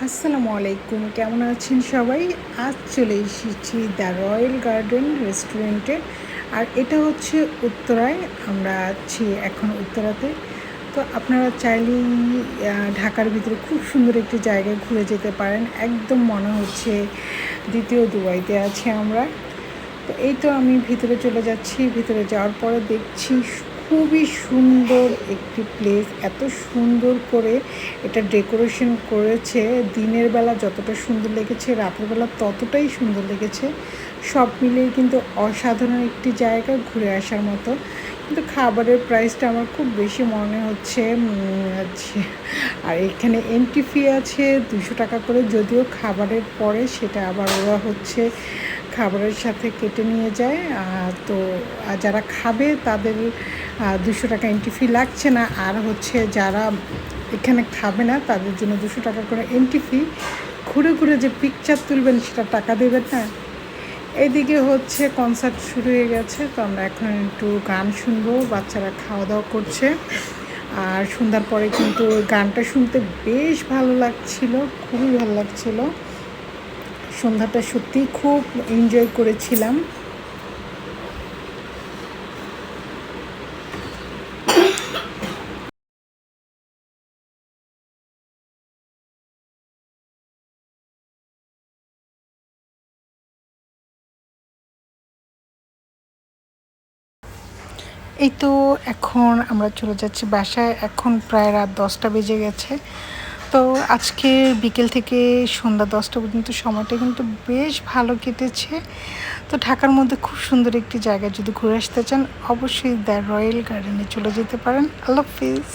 আসসালামু আলাইকুম, কেমন আছেন সবাই? আজ চলে এসেছি দ্য রয়্যাল গার্ডেন রেস্টুরেন্টে। আর এটা হচ্ছে উত্তরায়। আমরা আছি এখন উত্তরাতে। তো আপনারা চাইলেই ঢাকার ভিতরে খুব সুন্দর একটি জায়গায় ঘুরে যেতে পারেন। একদম মনে হচ্ছে দ্বিতীয় দুবাইতে আছি আমরা। তো এই তো আমি ভিতরে চলে যাচ্ছি। ভিতরে যাওয়ার পরে দেখছি খুবই সুন্দর একটি প্লেস। এত সুন্দর করে এটা ডেকোরেশন করেছে। দিনের বেলা যতটা সুন্দর লেগেছে, রাতের বেলা ততটাই সুন্দর লেগেছে। সব মিলিয়ে কিন্তু অসাধারণ একটি জায়গা, ঘুরে আসার মতো। কিন্তু খাবারের প্রাইসটা আমার খুব বেশি মনে হচ্ছে। আর এখানে এন্ট্রি ফি আছে 200 টাকা করে, যদিও খাবারের পরে সেটা আবার ওরা হচ্ছে খাবারের সাথে কেটে নিয়ে যায়। তো যারা খাবে তাদের 200 টাকা এন্ট্রি ফি লাগছে না। আর হচ্ছে যারা এখানে খাবে না তাদের জন্য 200 টাকা করে এন্ট্রি ফি। ঘুরে ঘুরে যে পিকচার তুলবেন সেটা টাকা দেবেন না। এইদিকে হচ্ছে কনসার্ট শুরু হয়ে গেছে। তো আমরা এখন একটু গান শুনবো। বাচ্চারা খাওয়া দাওয়া করছে। আর সন্ধ্যার পরে কিন্তু গানটা শুনতে বেশ ভালো লাগছিল, খুবই ভালো লাগছিল। সন্ধ্যাটা সত্যিই খুব এনজয় করেছিলাম। এই তো এখন আমরা চলে যাচ্ছি বাসায়। এখন প্রায় রাত 10টা বেজে গেছে। তো আজকে বিকেল থেকে সন্ধ্যা 10টা পর্যন্ত সময়টা কিন্তু বেশ ভালো কেটেছে। তো ঢাকার মধ্যে খুব সুন্দর একটি জায়গা যদি ঘুরে আসতে চান, অবশ্যই দ্য রয়্যাল গার্ডেনে চলে যেতে পারেন। আল্লাহ হাফিজ।